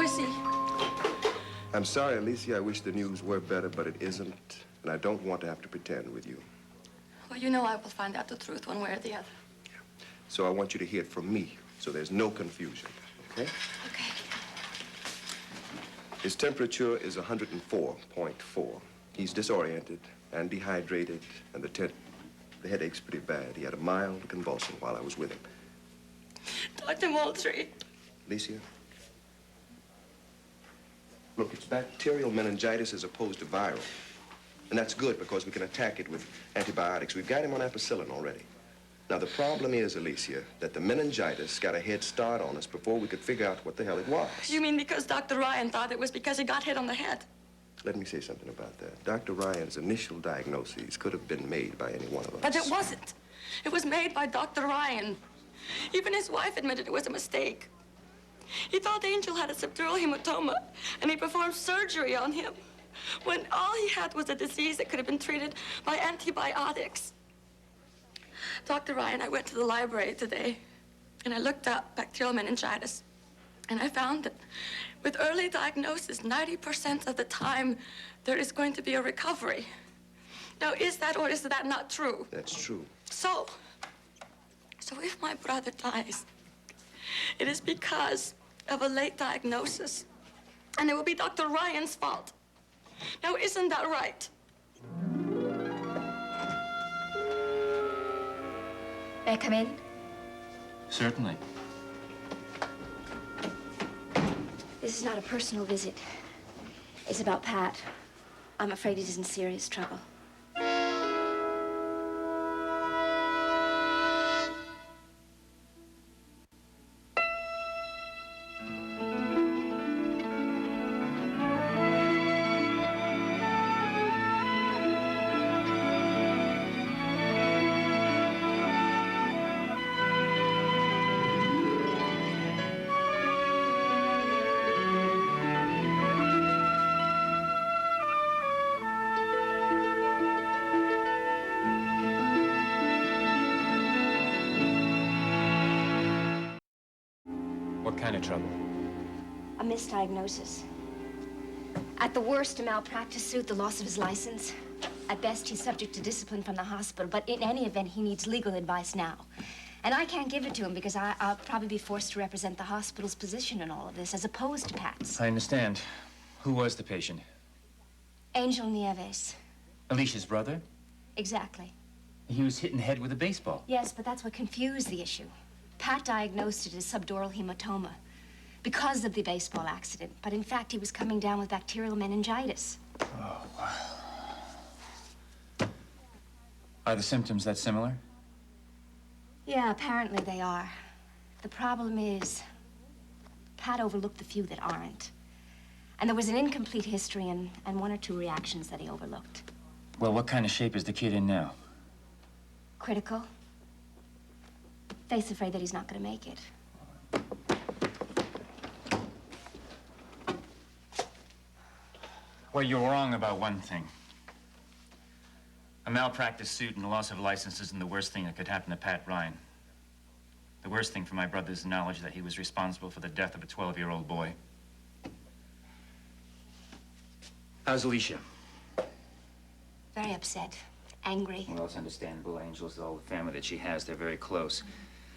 is he? I'm sorry, Alicia. I wish the news were better, but it isn't. And I don't want to have to pretend with you. Well, you know I will find out the truth one way or the other. So I want you to hear it from me, so there's no confusion, okay? Okay. His temperature is 104.4. He's disoriented and dehydrated, and the headache's pretty bad. He had a mild convulsion while I was with him. Dr. Moultrie. Alicia? Look, it's bacterial meningitis as opposed to viral. And that's good because we can attack it with antibiotics. We've got him on ampicillin already. Now, the problem is, Alicia, that the meningitis got a head start on us before we could figure out what the hell it was. You mean because Dr. Ryan thought it was because he got hit on the head? Let me say something about that. Dr. Ryan's initial diagnoses could have been made by any one of us. But it wasn't. It was made by Dr. Ryan. Even his wife admitted it was a mistake. He thought Angel had a subdural hematoma, and he performed surgery on him, when all he had was a disease that could have been treated by antibiotics. Dr. Ryan, I went to the library today, and I looked up bacterial meningitis, and I found that with early diagnosis, 90% of the time, there is going to be a recovery. Now, is that or is that not true? That's true. So if my brother dies, it is because of a late diagnosis, and it will be Dr. Ryan's fault. Now, isn't that right? May I come in? Certainly. This is not a personal visit. It's about Pat. I'm afraid he's in serious trouble. What kind of trouble? A misdiagnosis. At the worst, a malpractice suit, the loss of his license. At best, he's subject to discipline from the hospital, but in any event, he needs legal advice now. And I can't give it to him because I'll probably be forced to represent the hospital's position in all of this, as opposed to Pat's. I understand. Who was the patient? Angel Nieves. Alicia's brother? Exactly. He was hit in the head with a baseball. Yes, but that's what confused the issue. Pat diagnosed it as subdural hematoma because of the baseball accident. But in fact, he was coming down with bacterial meningitis. Oh, wow. Are the symptoms that similar? Yeah, apparently they are. The problem is, Pat overlooked the few that aren't. And there was an incomplete history and one or two reactions that he overlooked. Well, what kind of shape is the kid in now? Critical. Faith's afraid that he's not going to make it. Well, you're wrong about one thing. A malpractice suit and the loss of license isn't the worst thing that could happen to Pat Ryan. The worst thing for my brother is the knowledge that he was responsible for the death of a 12-year-old boy. How's Alicia? Very upset. Angry. Well, it's understandable. Angel's all the family that she has. They're very close.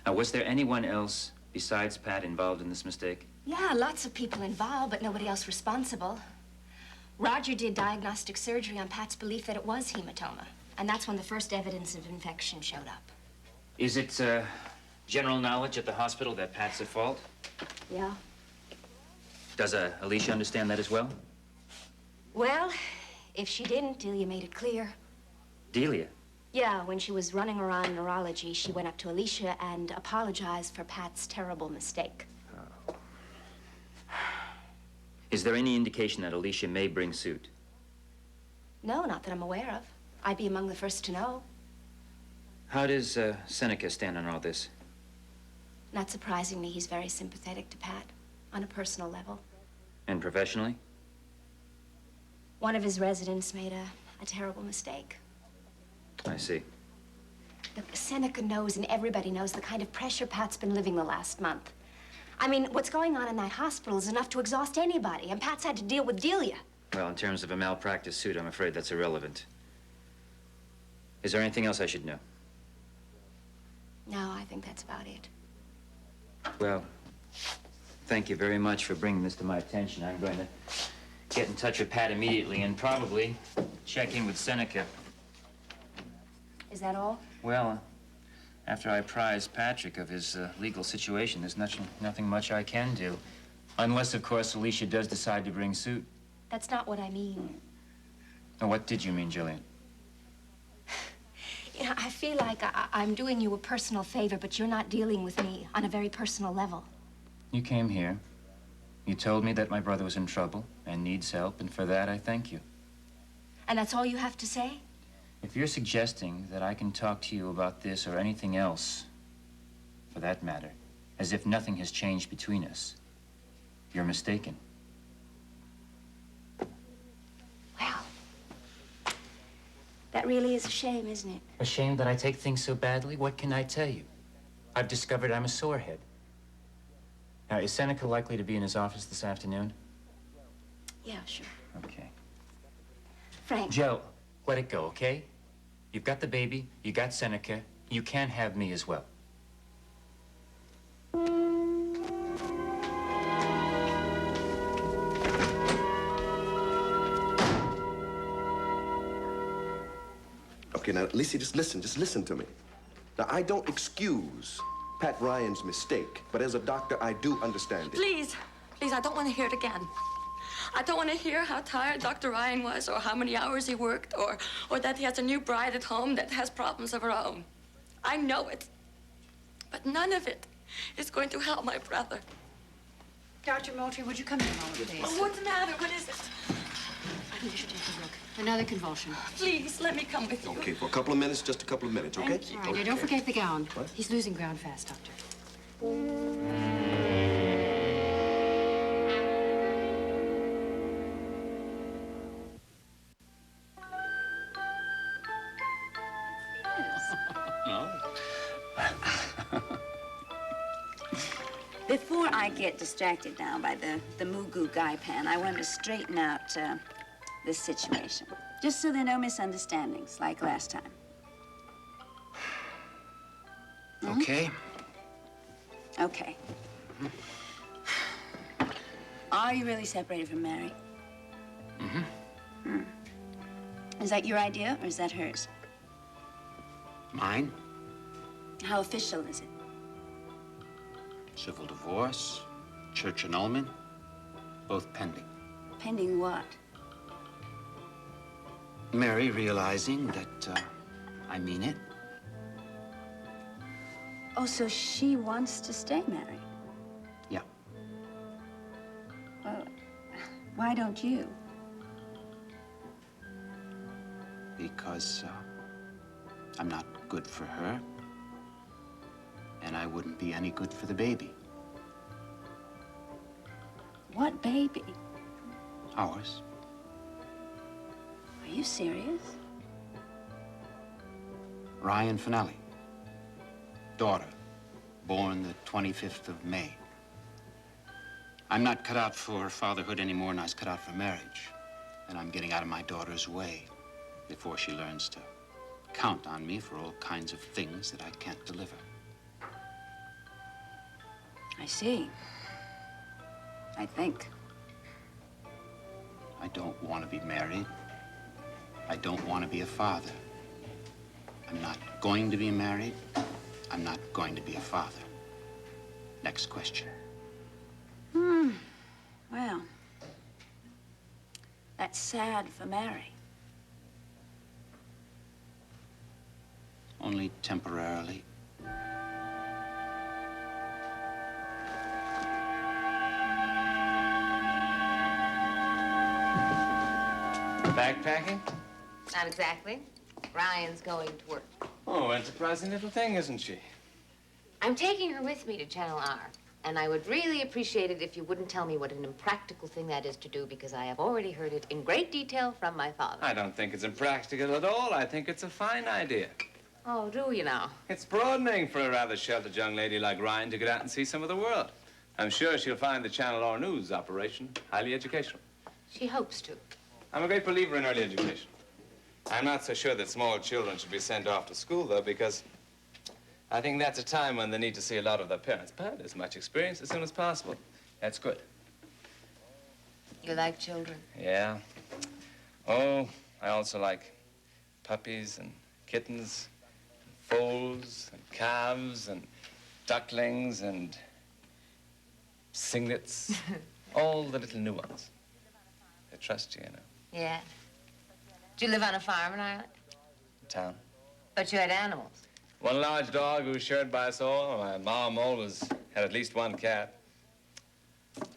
Now, was there anyone else besides Pat involved in this mistake? Yeah, lots of people involved, but nobody else responsible. Roger did diagnostic surgery on Pat's belief that it was hematoma. And that's when the first evidence of infection showed up. Is it general knowledge at the hospital that Pat's at fault? Yeah. Does Alicia understand that as well? Well, if she didn't, Delia made it clear. Delia? Yeah, when she was running around neurology, she went up to Alicia and apologized for Pat's terrible mistake. Oh. Is there any indication that Alicia may bring suit? No, not that I'm aware of. I'd be among the first to know. How does Seneca stand on all this? Not surprisingly, he's very sympathetic to Pat on a personal level. And professionally? One of his residents made a terrible mistake. I see. Look, Seneca knows and everybody knows the kind of pressure Pat's been living the last month. I mean, what's going on in that hospital is enough to exhaust anybody, and Pat's had to deal with Delia. Well, in terms of a malpractice suit, I'm afraid that's irrelevant. Is there anything else I should know? No, I think that's about it. Well, thank you very much for bringing this to my attention. I'm going to get in touch with Pat immediately and probably check in with Seneca. Is that all? Well, after I apprise Patrick of his legal situation, there's nothing much I can do. Unless, of course, Alicia does decide to bring suit. That's not what I mean. Now, what did you mean, Jillian? You know, I feel like I'm doing you a personal favor, but you're not dealing with me on a very personal level. You came here. You told me that my brother was in trouble and needs help, and for that, I thank you. And that's all you have to say? If you're suggesting that I can talk to you about this or anything else, for that matter, as if nothing has changed between us, you're mistaken. Well, that really is a shame, isn't it? A shame that I take things so badly? What can I tell you? I've discovered I'm a sorehead. Now, is Seneca likely to be in his office this afternoon? Yeah, sure. Okay. Frank. Joe, let it go, okay? You've got the baby, you got Seneca, you can have me as well. Okay, now, Alicia, just listen to me. Now, I don't excuse Pat Ryan's mistake, but as a doctor, I do understand it. Please, please, I don't want to hear it again. I don't want to hear how tired Dr. Ryan was, or how many hours he worked, or that he has a new bride at home that has problems of her own. I know it. But none of it is going to help my brother. Dr. Moultrie, would you come in a moment, please? Oh, what's the matter? What is it? I think you should take a look. Another convulsion. Please, let me come with you. Okay, for a couple of minutes, just a couple of minutes, okay? Thank you. All right, now don't forget the gown. What? He's losing ground fast, Doctor. Before I get distracted now by the Mugu Guy Pan, I want to straighten out this situation. Just so there are no misunderstandings like last time. Okay. Okay. Are you really separated from Mary? Mm-hmm. Is that your idea or is that hers? Mine? How official is it? Civil divorce, church annulment, both pending. Pending what? Mary realizing that I mean it. Oh, so she wants to stay married? Yeah. Well, why don't you? Because I'm not good for her. And I wouldn't be any good for the baby. What baby? Ours. Are you serious? Ryan Finelli. Daughter. Born the 25th of May. I'm not cut out for fatherhood any more than I was cut out for marriage. And I'm getting out of my daughter's way before she learns to count on me for all kinds of things that I can't deliver. I see. I think. I don't want to be married. I don't want to be a father. I'm not going to be married. I'm not going to be a father. Next question. Well, that's sad for Mary. Only temporarily. Backpacking? Not exactly. Ryan's going to work. Oh, enterprising little thing, isn't she? I'm taking her with me to Channel R, and I would really appreciate it if you wouldn't tell me what an impractical thing that is to do, because I have already heard it in great detail from my father. I don't think it's impractical at all. I think it's a fine idea. Oh, do you now? It's broadening for a rather sheltered young lady like Ryan to get out and see some of the world. I'm sure she'll find the Channel R News operation highly educational. She hopes to. I'm a great believer in early education. I'm not so sure that small children should be sent off to school, though, because I think that's a time when they need to see a lot of their parents. But as much experience as soon as possible. That's good. You like children? Yeah. Oh, I also like puppies and kittens, and foals and calves and ducklings and singlets. All the little new ones. They trust you, you know. Yeah. Did you live on a farm in Ireland? Town. But you had animals. One large dog who was shared by us all. My mom always had at least one cat.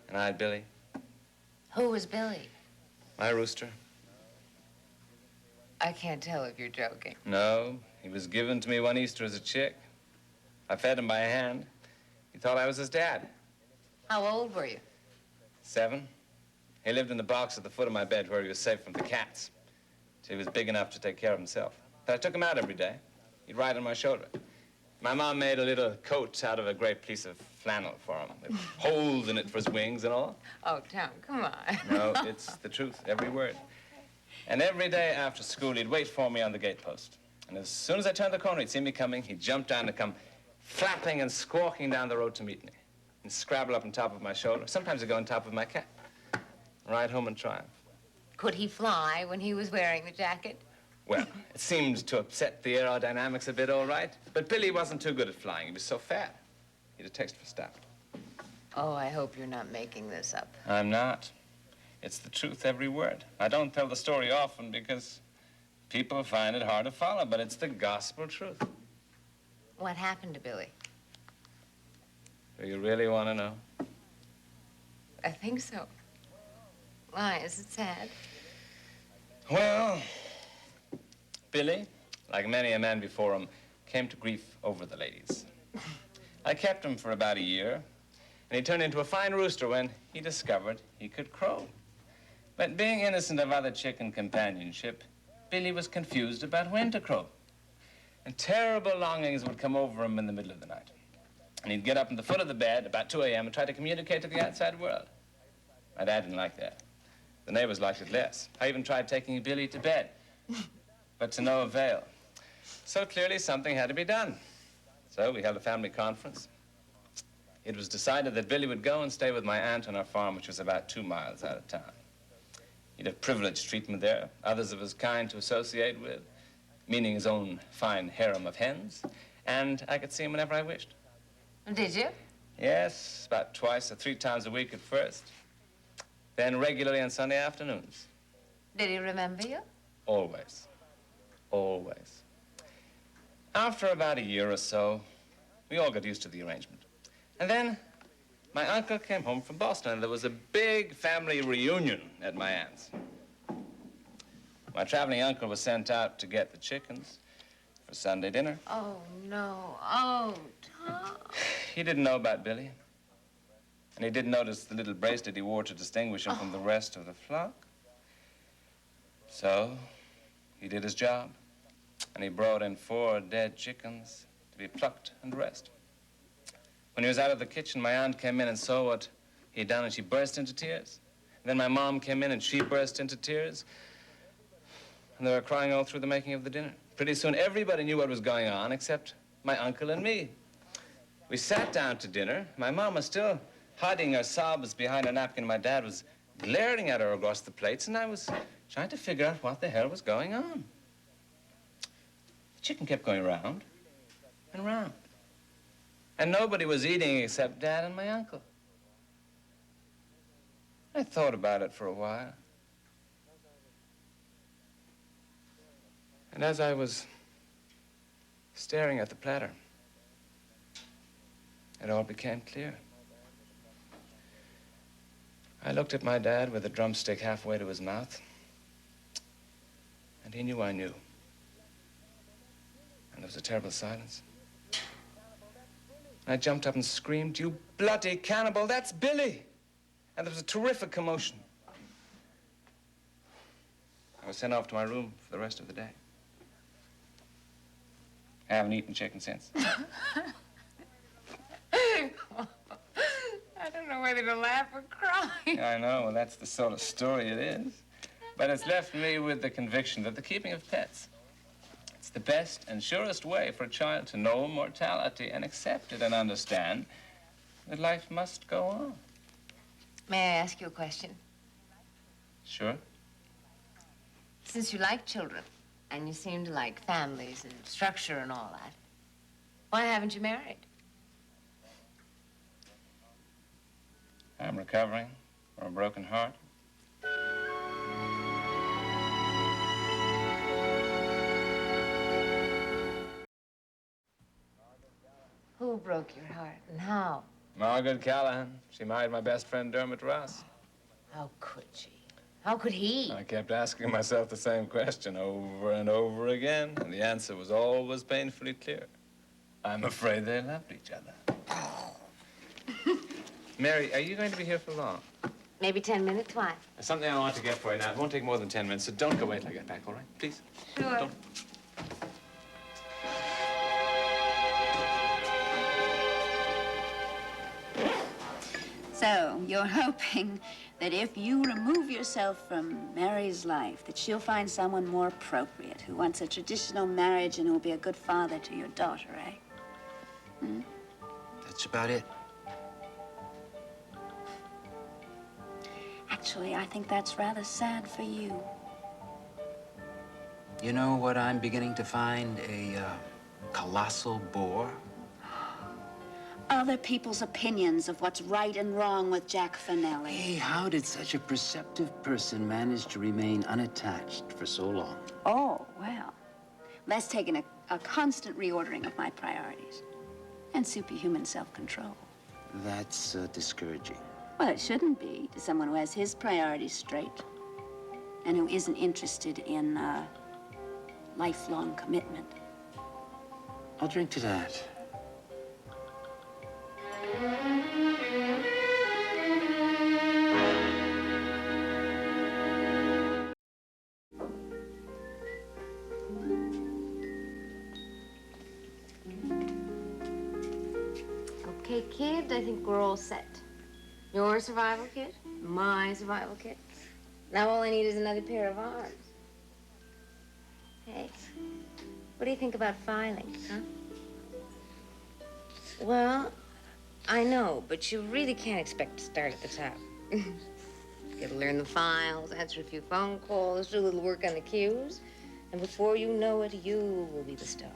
And I had Billy, Who was Billy? my rooster. I can't tell if you're joking. No, he was given to me one Easter as a chick. I fed him by hand. He thought I was his dad. How old were you? 7. He lived in the box at the foot of my bed where he was safe from the cats. So he was big enough to take care of himself. But I took him out every day. He'd ride on my shoulder. My mom made a little coat out of a great piece of flannel for him, with holes in it for his wings and all. Oh, Tom, come on. No, it's the truth, every word. And every day after school, he'd wait for me on the gate post. And as soon as I turned the corner, he'd see me coming. He'd jump down and come flapping and squawking down the road to meet me. And scrabble up on top of my shoulder. Sometimes he'd go on top of my cap. Ride home in triumph. Could he fly when he was wearing the jacket? Well, it seemed to upset the aerodynamics a bit, all right. But Billy wasn't too good at flying. He was so fat. He had a taste for stout. Oh, I hope you're not making this up. I'm not. It's the truth, every word. I don't tell the story often because people find it hard to follow, but it's the gospel truth. What happened to Billy? Do you really want to know? I think so. Why, is it sad? Well, Billy, like many a man before him, came to grief over the ladies. I kept him for about a year, and he turned into a fine rooster when he discovered he could crow. But being innocent of other chicken companionship, Billy was confused about when to crow. And terrible longings would come over him in the middle of the night. And he'd get up at the foot of the bed about 2 a.m. and try to communicate to the outside world. My dad didn't like that. The neighbors liked it less. I even tried taking Billy to bed, but to no avail. So clearly something had to be done. So we held a family conference. It was decided that Billy would go and stay with my aunt on our farm, which was about 2 miles out of town. He'd have privileged treatment there, others of his kind to associate with, meaning his own fine harem of hens, and I could see him whenever I wished. Did you? Yes, about 2 or 3 times a week at first, then regularly on Sunday afternoons. Did he remember you? Always. Always. After about a year or so, we all got used to the arrangement. And then my uncle came home from Boston, and there was a big family reunion at my aunt's. My traveling uncle was sent out to get the chickens for Sunday dinner. Oh, no. Oh, Tom. He didn't know about Billy. And he didn't notice the little bracelet he wore to distinguish him from the rest of the flock. So he did his job, and he brought in 4 dead chickens to be plucked and dressed. When he was out of the kitchen, my aunt came in and saw what he'd done, and she burst into tears. And then my mom came in, and she burst into tears. And they were crying all through the making of the dinner. Pretty soon, everybody knew what was going on except my uncle and me. We sat down to dinner. My mom was still hiding her sobs behind her napkin. My dad was glaring at her across the plates, and I was trying to figure out what the hell was going on. The chicken kept going round and round. And nobody was eating except Dad and my uncle. I thought about it for a while. And as I was staring at the platter, it all became clear. I looked at my dad with a drumstick halfway to his mouth, and he knew I knew. And there was a terrible silence. I jumped up and screamed, "You bloody cannibal, that's Billy!" And there was a terrific commotion. I was sent off to my room for the rest of the day. I haven't eaten chicken since. That don't know whether to laugh or cry. I know, well, that's the sort of story it is. But it's left me with the conviction that the keeping of pets, it's the best and surest way for a child to know mortality and accept it and understand that life must go on. May I ask you a question? Sure. Since you like children, and you seem to like families and structure and all that, why haven't you married? I'm recovering from a broken heart. Who broke your heart and how? Margaret Callahan. She married my best friend, Dermot Ross. How could she? How could he? I kept asking myself the same question over and over again, and the answer was always painfully clear. I'm afraid they loved each other. Mary, are you going to be here for long? Maybe 10 minutes. Why? There's something I want to get for you now. It won't take more than 10 minutes, so don't go wait till I get back, all right? Please. Sure. Don't. So, you're hoping that if you remove yourself from Mary's life, that she'll find someone more appropriate, who wants a traditional marriage and who'll be a good father to your daughter, eh? Hmm? That's about it. Actually, I think that's rather sad for you. You know what I'm beginning to find a colossal bore? Other people's opinions of what's right and wrong with Jack Finelli. Hey, how did such a perceptive person manage to remain unattached for so long? Oh, well, that's taken a constant reordering of my priorities and superhuman self-control. That's discouraging. Well, it shouldn't be to someone who has his priorities straight and who isn't interested in lifelong commitment. I'll drink to that. Okay, kid, I think we're all set. Your survival kit, my survival kit. Now all I need is another pair of arms. Hey, what do you think about filing, huh? Well, I know, but you really can't expect to start at the top. You gotta learn the files, answer a few phone calls, do a little work on the cues, and before you know it, you will be the star.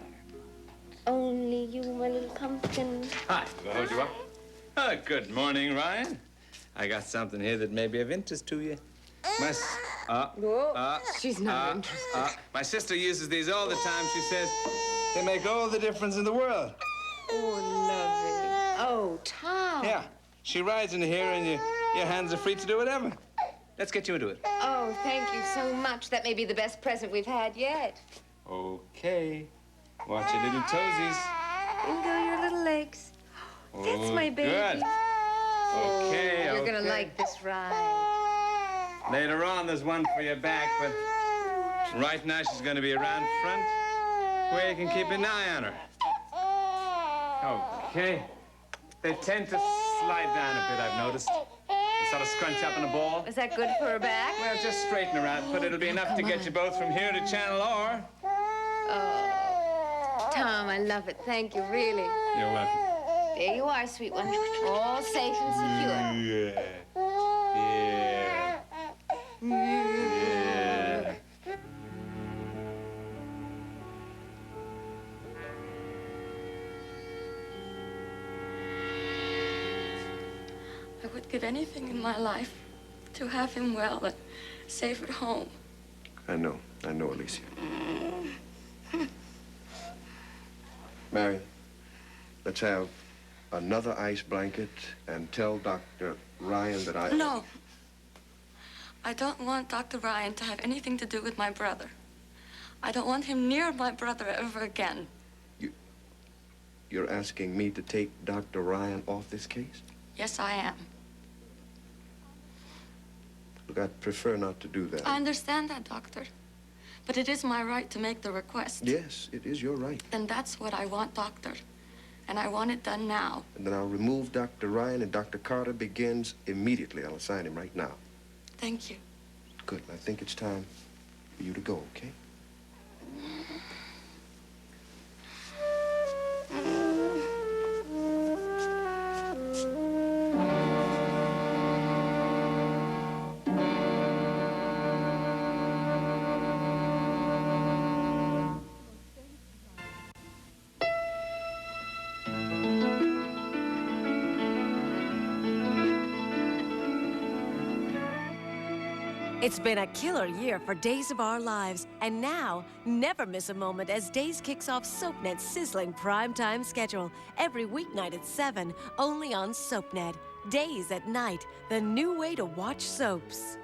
Only you, my little pumpkin. Hi, will I hold you up? Oh, good morning, Ryan. I got something here that may be of interest to you. She's not interested. My sister uses these all the time. She says they make all the difference in the world. Oh, lovely. Oh, Tom. Yeah, she rides in here and your hands are free to do whatever. Let's get you into it. Oh, thank you so much. That may be the best present we've had yet. Okay. Watch your little toesies. In go your little legs. That's my baby. Good. Okay, You're gonna like this ride. Later on, there's one for your back, but right now she's gonna be around front where you can keep an eye on her. Okay. They tend to slide down a bit, I've noticed. They sort of scrunch up in a ball. Is that good for her back? Well, just straighten her out, but it'll be enough to get you both from here to Channel R. Oh, Tom, I love it. Thank you, really. You're welcome. There you are, sweet one. All safe and secure. Yeah. Yeah. Yeah. I would give anything in my life to have him well and safe at home. I know, Alicia. Mary, let's have another ice blanket and tell Dr. Ryan that I... No. I don't want Dr. Ryan to have anything to do with my brother. I don't want him near my brother ever again. You're asking me to take Dr. Ryan off this case? Yes, I am. Look, I'd prefer not to do that. I understand that, Doctor. But it is my right to make the request. Yes, it is your right. And that's what I want, Doctor. And I want it done now. And then I'll remove Dr. Ryan, and Dr. Carter begins immediately. I'll assign him right now. Thank you. Good. I think it's time for you to go, okay? It's been a killer year for Days of Our Lives, and now, never miss a moment as Days kicks off SoapNet's sizzling primetime schedule every weeknight at 7, only on SoapNet. Days at night, the new way to watch soaps.